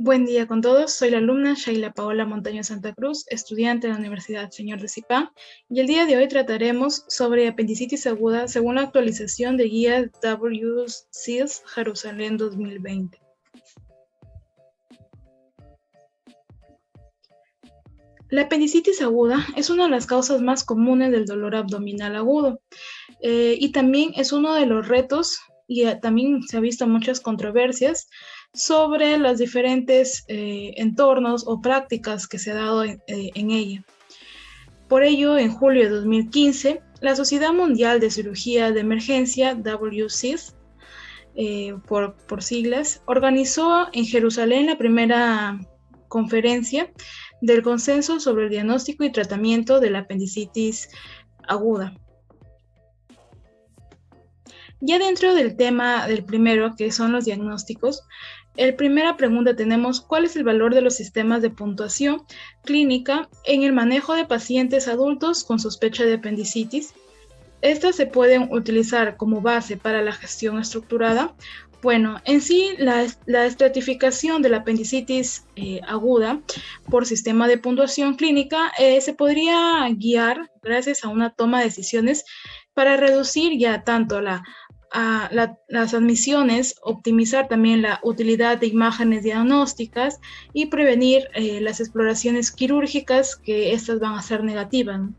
Buen día con todos, soy la alumna Sheila Paola Montaño Santa Cruz, estudiante de la Universidad Señor de Zipán, y el día de hoy trataremos sobre apendicitis aguda según la actualización de guía WCIS Jerusalén 2020. La apendicitis aguda es una de las causas más comunes del dolor abdominal agudo y también es uno de los retos y también se ha visto muchas controversias sobre los diferentes entornos o prácticas que se ha dado en ella. Por ello, en julio de 2015, la Sociedad Mundial de Cirugía de Emergencia, WCIS, por siglas, organizó en Jerusalén la primera conferencia del consenso sobre el diagnóstico y tratamiento de la apendicitis aguda. Ya dentro del tema del primero, que son los diagnósticos, en primera pregunta tenemos ¿cuál es el valor de los sistemas de puntuación clínica en el manejo de pacientes adultos con sospecha de apendicitis? Estas se pueden utilizar como base para la gestión estructurada. Bueno, en sí, la estratificación de la apendicitis aguda por sistema de puntuación clínica se podría guiar gracias a una toma de decisiones para reducir ya tanto las admisiones, optimizar también la utilidad de imágenes diagnósticas y prevenir las exploraciones quirúrgicas que estas van a ser negativas, ¿no?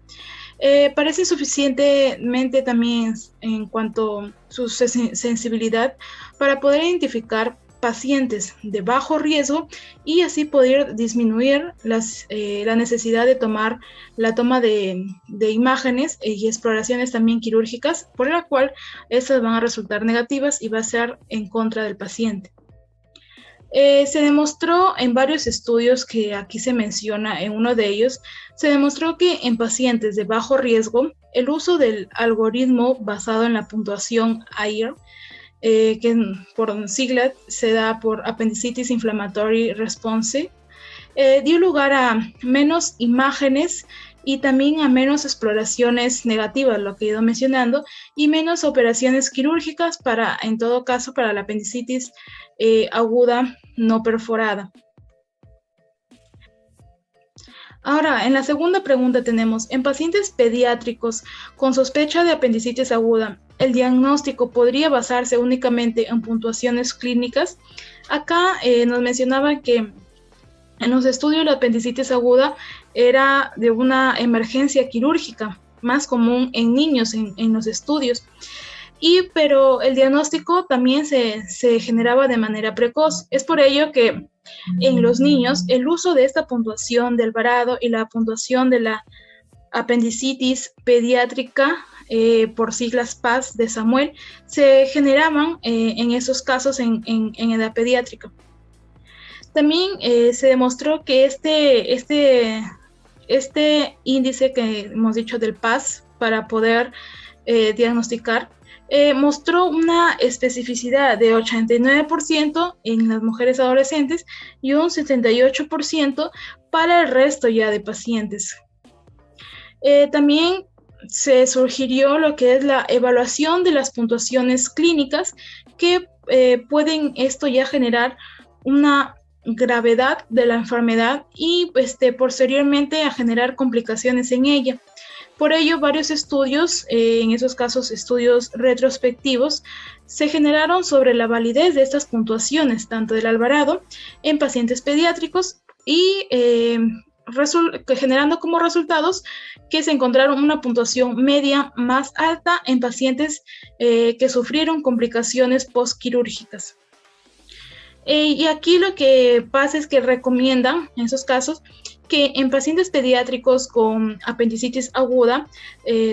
Parece suficientemente también en cuanto a su sensibilidad para poder identificar pacientes de bajo riesgo y así poder disminuir la necesidad de tomar la toma de imágenes y exploraciones también quirúrgicas, por la cual estas van a resultar negativas y va a ser en contra del paciente. Se demostró en varios estudios que aquí se menciona, en uno de ellos, se demostró que en pacientes de bajo riesgo, el uso del algoritmo basado en la puntuación AIR, que por sigla se da por Appendicitis Inflammatory Response, dio lugar a menos imágenes y también a menos exploraciones negativas, lo que he ido mencionando, y menos operaciones quirúrgicas en todo caso, para la apendicitis aguda no perforada. Ahora, en la segunda pregunta tenemos, en pacientes pediátricos con sospecha de apendicitis aguda, ¿el diagnóstico podría basarse únicamente en puntuaciones clínicas? Acá nos mencionaba que en los estudios la apendicitis aguda era de una emergencia quirúrgica, más común en niños en los estudios. Pero el diagnóstico también se generaba de manera precoz. Es por ello que en los niños el uso de esta puntuación del Alvarado y la puntuación de la apendicitis pediátrica, por siglas PAS de Samuel, se generaban en esos casos en edad pediátrica. También se demostró que este índice que hemos dicho del PAS para poder diagnosticar mostró una especificidad de 89% en las mujeres adolescentes y un 78% para el resto ya de pacientes. También se sugirió lo que es la evaluación de las puntuaciones clínicas que pueden esto ya generar una gravedad de la enfermedad y posteriormente a generar complicaciones en ella. Por ello, varios estudios, en esos casos estudios retrospectivos, se generaron sobre la validez de estas puntuaciones, tanto del Alvarado en pacientes pediátricos y generando como resultados que se encontraron una puntuación media más alta en pacientes que sufrieron complicaciones postquirúrgicas. Y aquí lo que pasa es que recomiendan, en esos casos, que en pacientes pediátricos con apendicitis aguda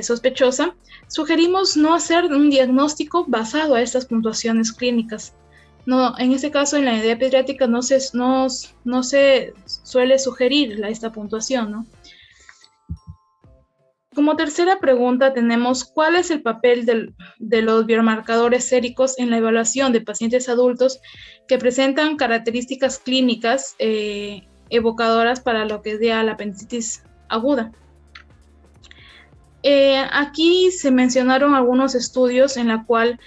sospechosa, sugerimos no hacer un diagnóstico basado a estas puntuaciones clínicas. No, en este caso, en la edad pediátrica no se suele sugerir esta puntuación, ¿no? Como tercera pregunta tenemos, ¿cuál es el papel de los biomarcadores séricos en la evaluación de pacientes adultos que presentan características clínicas evocadoras para lo que es ya la apendicitis aguda? Aquí se mencionaron algunos estudios en la cual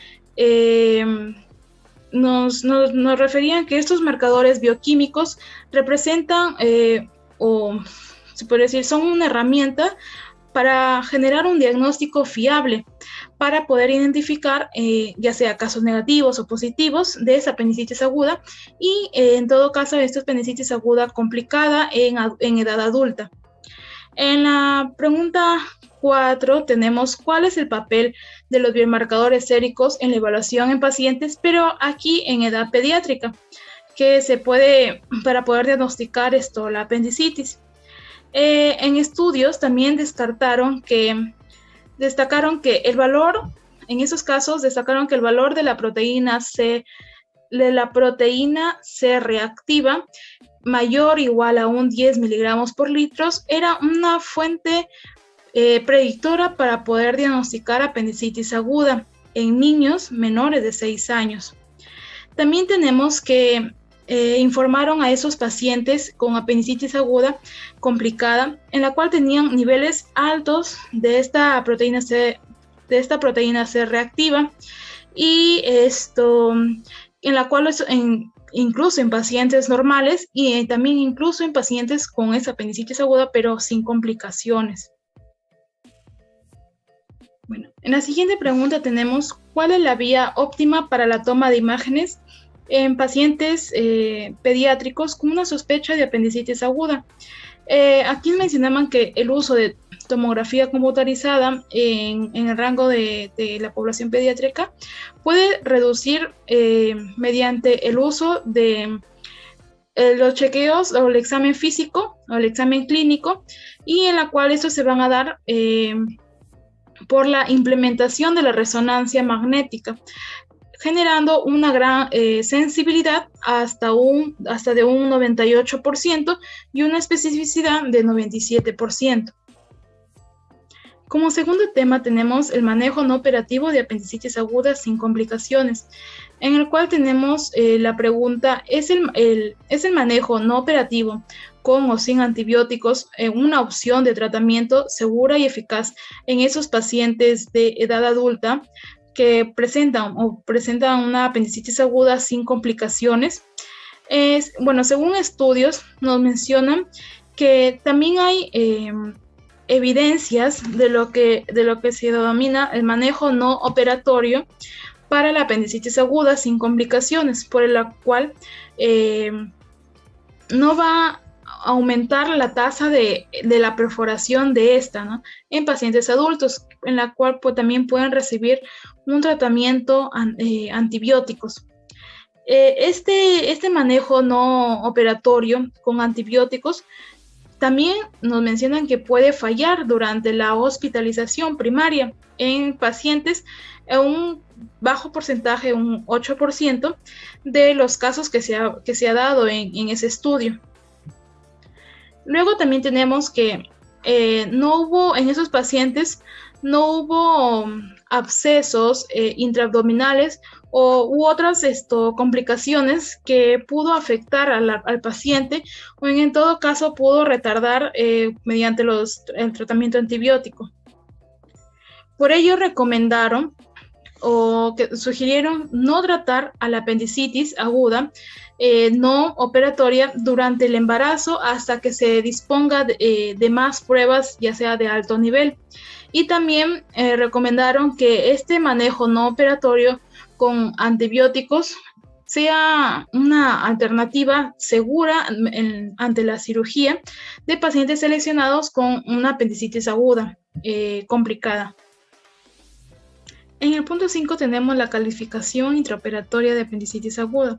nos referían que estos marcadores bioquímicos representan, o se puede decir, son una herramienta para generar un diagnóstico fiable, para poder identificar ya sea casos negativos o positivos de esa apendicitis aguda y en todo caso esta apendicitis aguda complicada en edad adulta. En la pregunta 4 tenemos cuál es el papel de los biomarcadores séricos en la evaluación en pacientes, pero aquí en edad pediátrica, que se puede para poder diagnosticar la apendicitis. En estudios también destacaron que el valor, en esos casos destacaron que el valor de la proteína C reactiva mayor o igual a un 10 miligramos por litro era una fuente predictora para poder diagnosticar apendicitis aguda en niños menores de 6 años. También tenemos que informaron a esos pacientes con apendicitis aguda complicada, en la cual tenían niveles altos de esta proteína C reactiva, y en la cual incluso en pacientes normales y también incluso en pacientes con esa apendicitis aguda, pero sin complicaciones. Bueno, en la siguiente pregunta tenemos ¿cuál es la vía óptima para la toma de imágenes en pacientes pediátricos con una sospecha de apendicitis aguda? Aquí mencionaban que el uso de tomografía computarizada en el rango de la población pediátrica puede reducir mediante el uso de los chequeos o el examen físico o el examen clínico, y en la cual estos se van a dar por la implementación de la resonancia magnética, generando una gran sensibilidad hasta de un 98% y una especificidad de 97%. Como segundo tema tenemos el manejo no operativo de apendicitis aguda sin complicaciones, en el cual tenemos la pregunta, ¿es el manejo no operativo con o sin antibióticos una opción de tratamiento segura y eficaz en esos pacientes de edad adulta que presentan una apendicitis aguda sin complicaciones? Bueno, según estudios nos mencionan que también hay evidencias de lo que se denomina el manejo no operatorio para la apendicitis aguda sin complicaciones, por la cual no va a aumentar la tasa de la perforación de esta, ¿no?, en pacientes adultos, en la cual también pueden recibir un tratamiento antibióticos. Este manejo no operatorio con antibióticos también nos mencionan que puede fallar durante la hospitalización primaria en pacientes en un bajo porcentaje, un 8% de los casos que se ha dado en ese estudio. Luego también tenemos que en esos pacientes no hubo abscesos intraabdominales u otras complicaciones que pudo afectar al paciente, o en todo caso pudo retardar mediante el tratamiento antibiótico. Por ello recomendaron o que sugirieron no tratar a la apendicitis aguda no operatoria durante el embarazo hasta que se disponga de más pruebas, ya sea de alto nivel. Y también recomendaron que este manejo no operatorio con antibióticos sea una alternativa segura ante la cirugía de pacientes seleccionados con una apendicitis aguda complicada. En el punto 5 tenemos la calificación intraoperatoria de apendicitis aguda.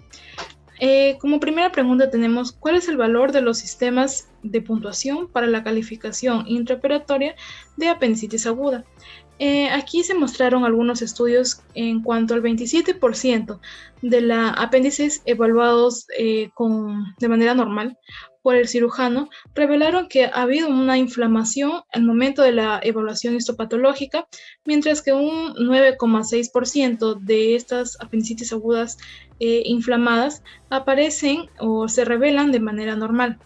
Como primera pregunta tenemos ¿cuál es el valor de los sistemas de puntuación para la calificación intraoperatoria de apendicitis aguda? Aquí se mostraron algunos estudios en cuanto al 27% de la apéndices evaluados de manera normal por el cirujano revelaron que ha habido una inflamación al momento de la evaluación histopatológica, mientras que un 9,6% de estas apendicitis agudas inflamadas aparecen o se revelan de manera normal.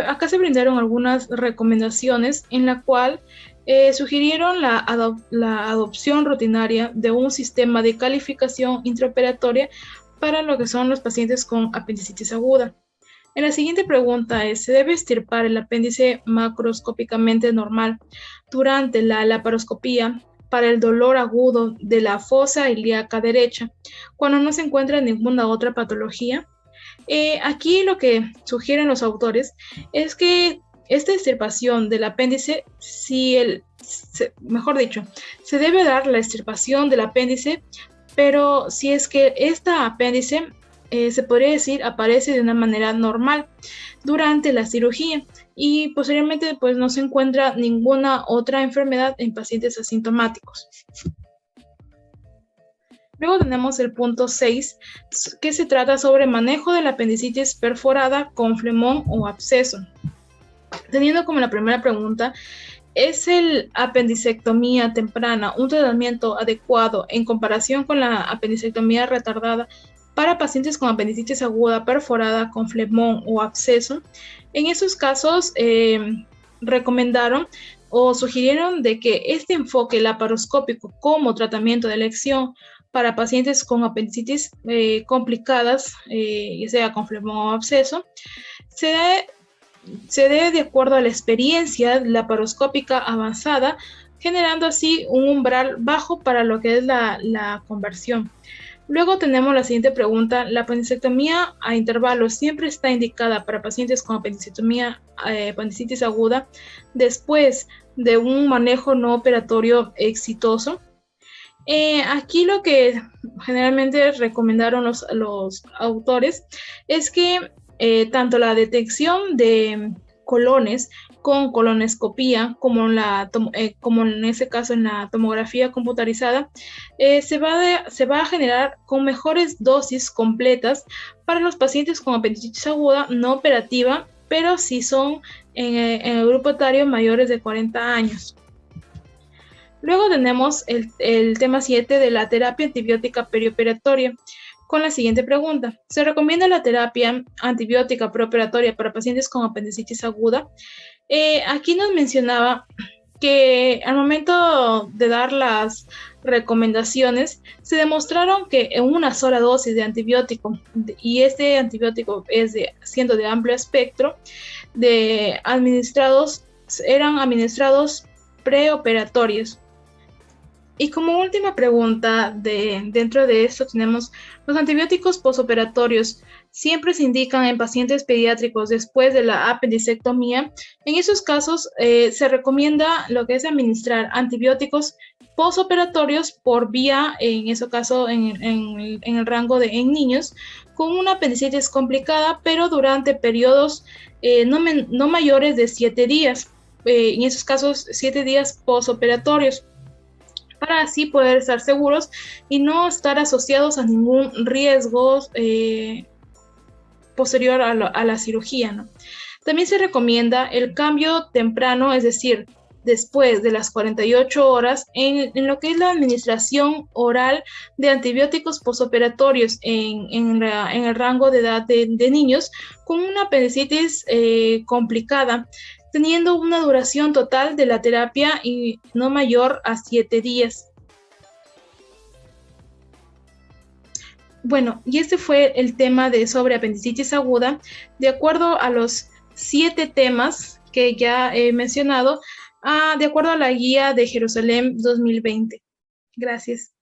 Acá se brindaron algunas recomendaciones en la cual sugirieron la adopción rutinaria de un sistema de calificación intraoperatoria para lo que son los pacientes con apendicitis aguda. En la siguiente pregunta es, ¿se debe extirpar el apéndice macroscópicamente normal durante la laparoscopía para el dolor agudo de la fosa ilíaca derecha cuando no se encuentra ninguna otra patología? Aquí lo que sugieren los autores es que esta extirpación del apéndice, mejor dicho, se debe dar la extirpación del apéndice, pero si es que esta apéndice se podría decir aparece de una manera normal durante la cirugía y posteriormente pues no se encuentra ninguna otra enfermedad en pacientes asintomáticos. Luego tenemos el punto 6, que se trata sobre manejo de la apendicitis perforada con flemón o absceso. Teniendo como la primera pregunta, ¿es el apendicectomía temprana un tratamiento adecuado en comparación con la apendicectomía retardada para pacientes con apendicitis aguda perforada con flemón o absceso? En esos casos recomendaron o sugirieron de que este enfoque laparoscópico como tratamiento de elección para pacientes con apendicitis complicadas, ya sea con flemón o absceso, se debe de acuerdo a la experiencia laparoscópica avanzada, generando así un umbral bajo para lo que es la conversión. Luego tenemos la siguiente pregunta. ¿La apendicectomía a intervalos siempre está indicada para pacientes con apendicitis aguda después de un manejo no operatorio exitoso? Aquí lo que generalmente recomendaron los autores es que tanto la detección de colones con colonoscopía como en ese caso en la tomografía computarizada se va a generar con mejores dosis completas para los pacientes con apendicitis aguda no operativa, pero si son en el grupo etario mayores de 40 años. Luego tenemos el tema 7 de la terapia antibiótica perioperatoria con la siguiente pregunta. ¿Se recomienda la terapia antibiótica preoperatoria para pacientes con apendicitis aguda? Aquí nos mencionaba que al momento de dar las recomendaciones, se demostraron que en una sola dosis de antibiótico, y este antibiótico siendo de amplio espectro, eran administrados preoperatorios. Y como última pregunta, dentro de esto tenemos los antibióticos posoperatorios. Siempre se indican en pacientes pediátricos después de la apendicectomía. En esos casos se recomienda lo que es administrar antibióticos posoperatorios por vía, en ese caso en el rango en niños, con una apendicitis complicada, pero durante periodos no mayores de 7 días. En esos casos, 7 días posoperatorios, para así poder estar seguros y no estar asociados a ningún riesgo posterior a la cirugía, ¿no? También se recomienda el cambio temprano, es decir, después de las 48 horas, en lo que es la administración oral de antibióticos posoperatorios en el rango de edad de niños con una apendicitis complicada, teniendo una duración total de la terapia y no mayor a 7 días. Bueno, y este fue el tema sobre apendicitis aguda, de acuerdo a los 7 temas que ya he mencionado, de acuerdo a la guía de Jerusalén 2020. Gracias.